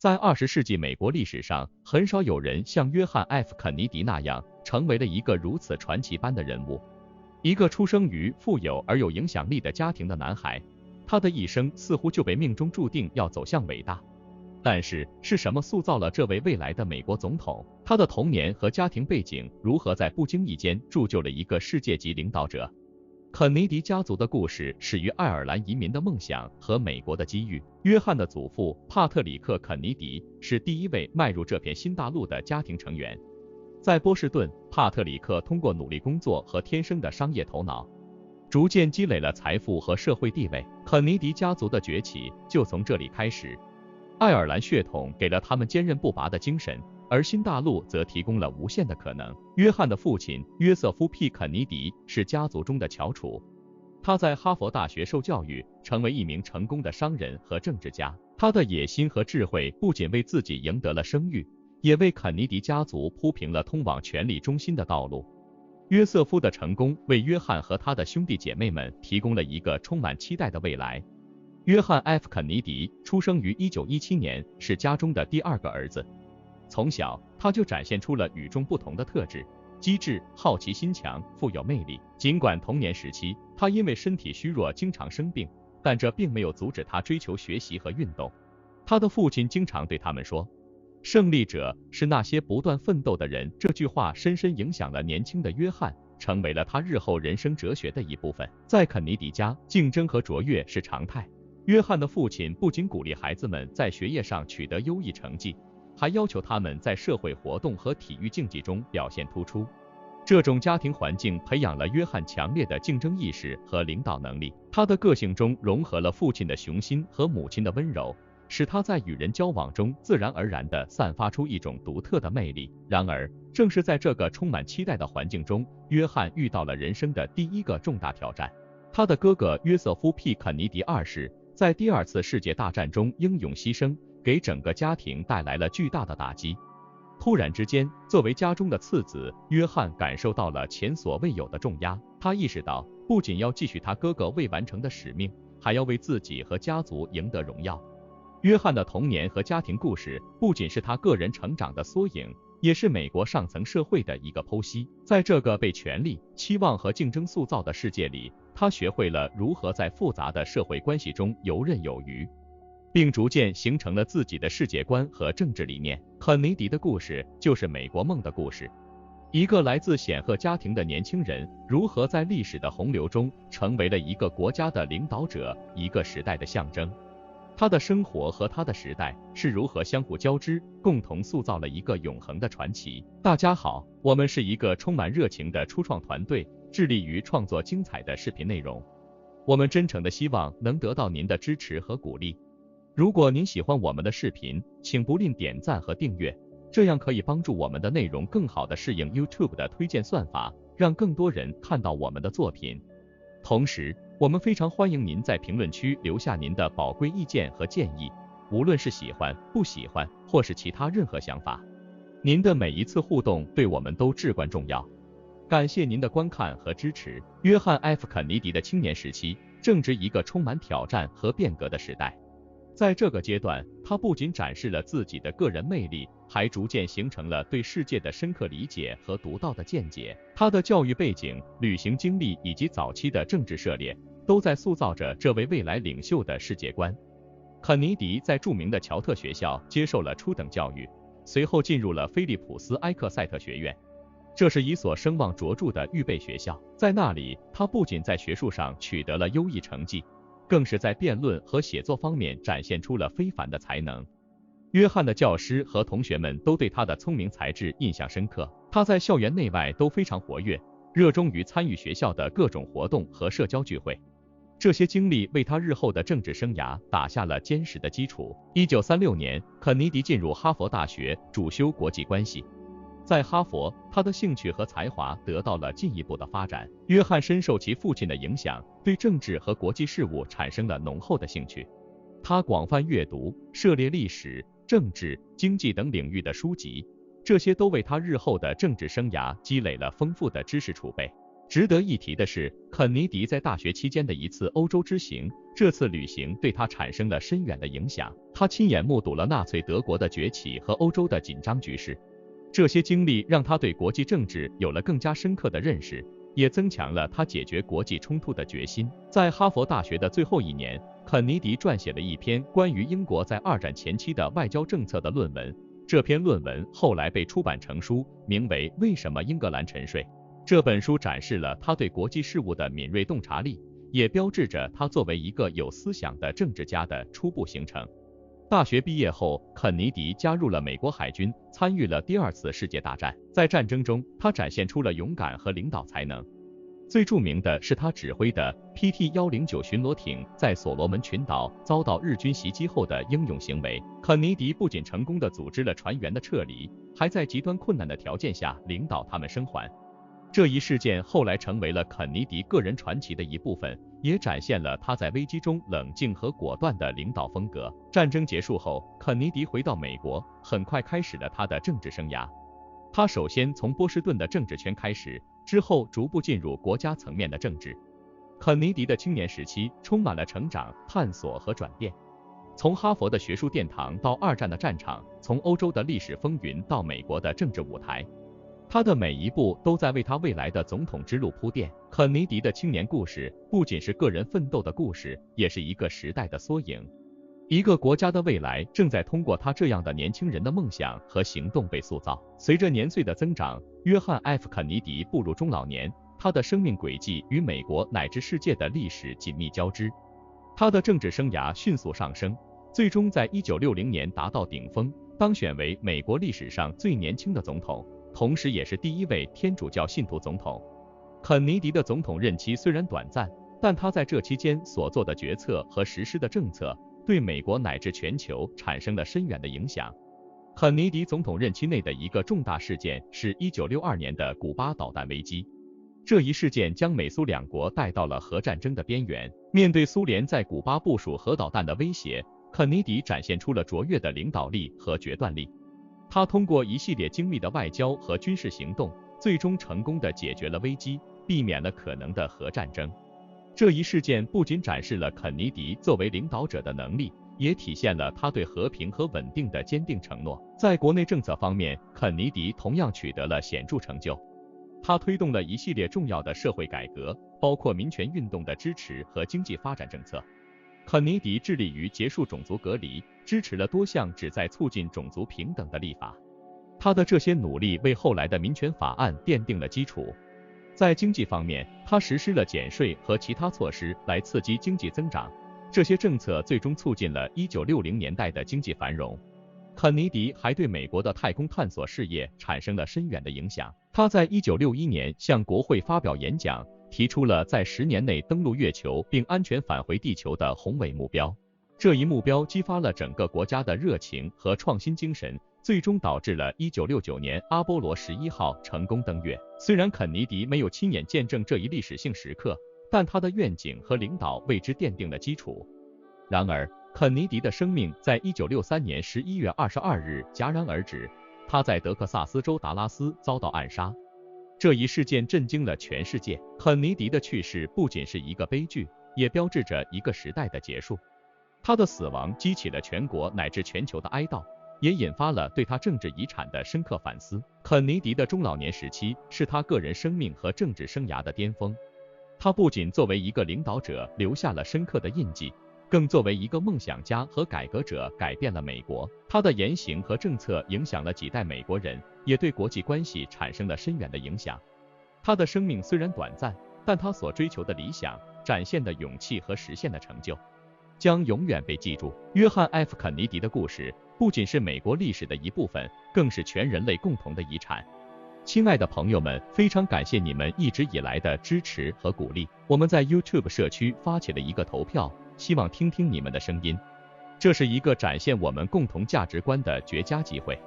在20世纪美国历史上，很少有人像约翰 ·F· 肯尼迪那样，成为了一个如此传奇般的人物。一个出生于富有而有影响力的家庭的男孩，他的一生似乎就被命中注定要走向伟大。但是，是什么塑造了这位未来的美国总统？他的童年和家庭背景如何在不经意间铸就了一个世界级领导者？肯尼迪家族的故事始于爱尔兰移民的梦想和美国的机遇。约翰的祖父帕特里克·肯尼迪是第一位迈入这片新大陆的家庭成员。在波士顿，帕特里克通过努力工作和天生的商业头脑，逐渐积累了财富和社会地位。肯尼迪家族的崛起就从这里开始。爱尔兰血统给了他们坚韧不拔的精神，而新大陆则提供了无限的可能。约翰的父亲约瑟夫 ·P· 肯尼迪是家族中的翘楚，他在哈佛大学受教育，成为一名成功的商人和政治家。他的野心和智慧不仅为自己赢得了声誉，也为肯尼迪家族铺平了通往权力中心的道路。约瑟夫的成功为约翰和他的兄弟姐妹们提供了一个充满期待的未来。约翰 ·F· 肯尼迪出生于1917年，是家中的第2个儿子。从小，他就展现出了与众不同的特质，机智、好奇心强、富有魅力。尽管童年时期，他因为身体虚弱经常生病，但这并没有阻止他追求学习和运动。他的父亲经常对他们说，胜利者是那些不断奋斗的人。这句话深深影响了年轻的约翰，成为了他日后人生哲学的一部分。在肯尼迪家，竞争和卓越是常态。约翰的父亲不仅鼓励孩子们在学业上取得优异成绩，还要求他们在社会活动和体育竞技中表现突出。这种家庭环境培养了约翰强烈的竞争意识和领导能力。他的个性中融合了父亲的雄心和母亲的温柔，使他在与人交往中自然而然地散发出一种独特的魅力。然而，正是在这个充满期待的环境中，约翰遇到了人生的第一个重大挑战。他的哥哥约瑟夫 ·P· 肯尼迪二世在第2次世界大战中英勇牺牲，给整个家庭带来了巨大的打击。突然之间，作为家中的次子，约翰感受到了前所未有的重压。他意识到，不仅要继续他哥哥未完成的使命，还要为自己和家族赢得荣耀。约翰的童年和家庭故事不仅是他个人成长的缩影，也是美国上层社会的一个剖析。在这个被权力、期望和竞争塑造的世界里，他学会了如何在复杂的社会关系中游刃有余，并逐渐形成了自己的世界观和政治理念。肯尼迪的故事就是美国梦的故事，一个来自显赫家庭的年轻人如何在历史的洪流中成为了一个国家的领导者，一个时代的象征。他的生活和他的时代是如何相互交织，共同塑造了一个永恒的传奇。大家好，我们是一个充满热情的初创团队，致力于创作精彩的视频内容。我们真诚地希望能得到您的支持和鼓励。如果您喜欢我们的视频，请不吝点赞和订阅，这样可以帮助我们的内容更好地适应 YouTube 的推荐算法，让更多人看到我们的作品。同时，我们非常欢迎您在评论区留下您的宝贵意见和建议，无论是喜欢、不喜欢，或是其他任何想法。您的每一次互动对我们都至关重要。感谢您的观看和支持。约翰 ·F· 肯尼迪的青年时期正值一个充满挑战和变革的时代。在这个阶段，他不仅展示了自己的个人魅力，还逐渐形成了对世界的深刻理解和独到的见解。他的教育背景、旅行经历以及早期的政治涉猎，都在塑造着这位未来领袖的世界观。肯尼迪在著名的乔特学校接受了初等教育，随后进入了菲利普斯埃克塞特学院，这是一所声望卓著的预备学校。在那里，他不仅在学术上取得了优异成绩，更是在辩论和写作方面展现出了非凡的才能。约翰的教师和同学们都对他的聪明才智印象深刻，他在校园内外都非常活跃，热衷于参与学校的各种活动和社交聚会。这些经历为他日后的政治生涯打下了坚实的基础。1936年，肯尼迪进入哈佛大学，主修国际关系。在哈佛，他的兴趣和才华得到了进一步的发展。约翰深受其父亲的影响，对政治和国际事务产生了浓厚的兴趣。他广泛阅读、涉猎历史、政治、经济等领域的书籍，这些都为他日后的政治生涯积累了丰富的知识储备。值得一提的是，肯尼迪在大学期间的一次欧洲之行，这次旅行对他产生了深远的影响。他亲眼目睹了纳粹德国的崛起和欧洲的紧张局势，这些经历让他对国际政治有了更加深刻的认识，也增强了他解决国际冲突的决心。在哈佛大学的最后一年，肯尼迪撰写了一篇关于英国在二战前期的外交政策的论文。这篇论文后来被出版成书，名为《为什么英格兰沉睡》。这本书展示了他对国际事务的敏锐洞察力，也标志着他作为一个有思想的政治家的初步形成。大学毕业后，肯尼迪加入了美国海军，参与了第二次世界大战。在战争中，他展现出了勇敢和领导才能。最著名的是他指挥的 PT-109巡逻艇在所罗门群岛遭到日军袭击后的英勇行为。肯尼迪不仅成功地组织了船员的撤离，还在极端困难的条件下领导他们生还。这一事件后来成为了肯尼迪个人传奇的一部分，也展现了他在危机中冷静和果断的领导风格。战争结束后，肯尼迪回到美国，很快开始了他的政治生涯。他首先从波士顿的政治圈开始，之后逐步进入国家层面的政治。肯尼迪的青年时期充满了成长、探索和转变。从哈佛的学术殿堂到二战的战场，从欧洲的历史风云到美国的政治舞台，他的每一步都在为他未来的总统之路铺垫。肯尼迪的青年故事不仅是个人奋斗的故事，也是一个时代的缩影。一个国家的未来正在通过他这样的年轻人的梦想和行动被塑造。随着年岁的增长，约翰 ·F. 肯尼迪步入中老年，他的生命轨迹与美国乃至世界的历史紧密交织。他的政治生涯迅速上升，最终在1960年达到顶峰，当选为美国历史上最年轻的总统，同时也是第一位天主教信徒总统。肯尼迪的总统任期虽然短暂，但他在这期间所做的决策和实施的政策对美国乃至全球产生了深远的影响。肯尼迪总统任期内的一个重大事件是1962年的古巴导弹危机。这一事件将美苏两国带到了核战争的边缘。面对苏联在古巴部署核导弹的威胁，肯尼迪展现出了卓越的领导力和决断力。他通过一系列精密的外交和军事行动，最终成功地解决了危机，避免了可能的核战争。这一事件不仅展示了肯尼迪作为领导者的能力，也体现了他对和平和稳定的坚定承诺。在国内政策方面，肯尼迪同样取得了显著成就。他推动了一系列重要的社会改革，包括民权运动的支持和经济发展政策。肯尼迪致力于结束种族隔离，支持了多项旨在促进种族平等的立法。他的这些努力为后来的民权法案奠定了基础。在经济方面，他实施了减税和其他措施来刺激经济增长，这些政策最终促进了1960年代的经济繁荣。肯尼迪还对美国的太空探索事业产生了深远的影响。他在1961年向国会发表演讲，提出了在10年内登陆月球并安全返回地球的宏伟目标。这一目标激发了整个国家的热情和创新精神，最终导致了1969年阿波罗11号成功登月。虽然肯尼迪没有亲眼见证这一历史性时刻，但他的愿景和领导为之奠定了基础。然而，肯尼迪的生命在1963年11月22日戛然而止，他在德克萨斯州达拉斯遭到暗杀。这一事件震惊了全世界。肯尼迪的去世不仅是一个悲剧，也标志着一个时代的结束。他的死亡激起了全国乃至全球的哀悼，也引发了对他政治遗产的深刻反思。肯尼迪的中老年时期是他个人生命和政治生涯的巅峰。他不仅作为一个领导者留下了深刻的印记，更作为一个梦想家和改革者改变了美国。他的言行和政策影响了几代美国人，也对国际关系产生了深远的影响。他的生命虽然短暂，但他所追求的理想、展现的勇气和实现的成就，将永远被记住。约翰 ·F. 肯尼迪的故事不仅是美国历史的一部分，更是全人类共同的遗产。亲爱的朋友们，非常感谢你们一直以来的支持和鼓励。我们在 YouTube 社区发起了一个投票，希望听听你们的声音。这是一个展现我们共同价值观的绝佳机会。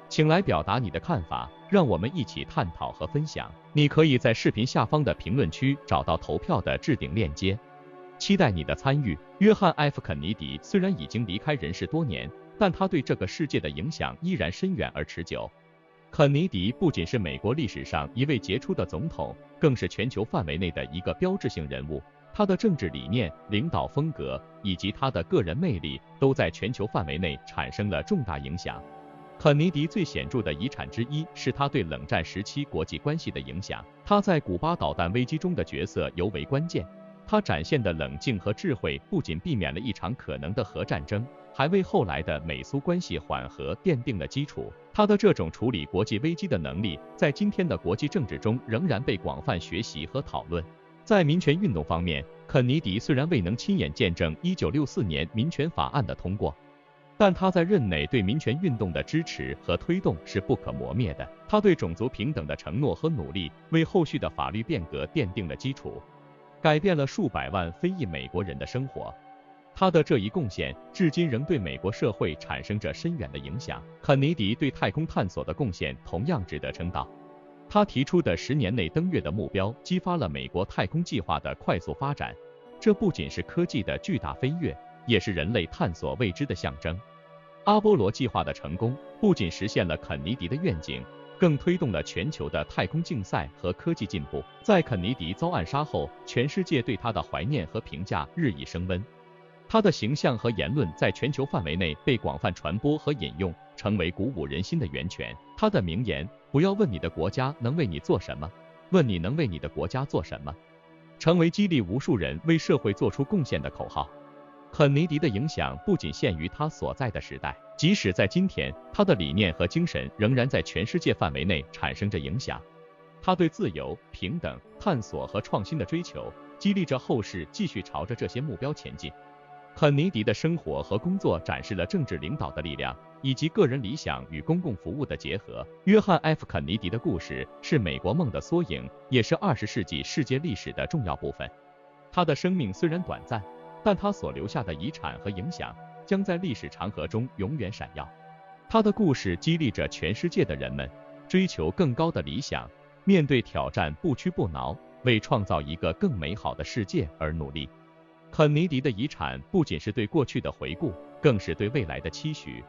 请来表达你的看法，让我们一起探讨和分享。你可以在视频下方的评论区找到投票的置顶链接。期待你的参与。约翰 ·F. 肯尼迪虽然已经离开人世多年，但他对这个世界的影响依然深远而持久。肯尼迪不仅是美国历史上一位杰出的总统，更是全球范围内的一个标志性人物。他的政治理念、领导风格以及他的个人魅力，都在全球范围内产生了重大影响。肯尼迪最显著的遗产之一是他对冷战时期国际关系的影响。他在古巴导弹危机中的角色尤为关键。他展现的冷静和智慧不仅避免了一场可能的核战争，还为后来的美苏关系缓和奠定了基础。他的这种处理国际危机的能力，在今天的国际政治中仍然被广泛学习和讨论。在民权运动方面，肯尼迪虽然未能亲眼见证1964年民权法案的通过，但他在任内对民权运动的支持和推动是不可磨灭的。他对种族平等的承诺和努力，为后续的法律变革奠定了基础，改变了数百万非裔美国人的生活。他的这一贡献至今仍对美国社会产生着深远的影响。肯尼迪对太空探索的贡献同样值得称道。他提出的10年内登月的目标，激发了美国太空计划的快速发展。这不仅是科技的巨大飞跃，也是人类探索未知的象征。阿波罗计划的成功，不仅实现了肯尼迪的愿景，更推动了全球的太空竞赛和科技进步。在肯尼迪遭暗杀后，全世界对他的怀念和评价日益升温。他的形象和言论在全球范围内被广泛传播和引用，成为鼓舞人心的源泉。他的名言“不要问你的国家能为你做什么，问你能为你的国家做什么”，成为激励无数人为社会做出贡献的口号。肯尼迪的影响不仅限于他所在的时代，即使在今天，他的理念和精神仍然在全世界范围内产生着影响。他对自由、平等、探索和创新的追求，激励着后世继续朝着这些目标前进。肯尼迪的生活和工作展示了政治领导的力量，以及个人理想与公共服务的结合。约翰 ·F. 肯尼迪的故事是美国梦的缩影，也是20世纪世界历史的重要部分。他的生命虽然短暂，但他所留下的遗产和影响将在历史长河中永远闪耀。他的故事激励着全世界的人们追求更高的理想，面对挑战不屈不挠，为创造一个更美好的世界而努力。肯尼迪的遗产不仅是对过去的回顾，更是对未来的期许。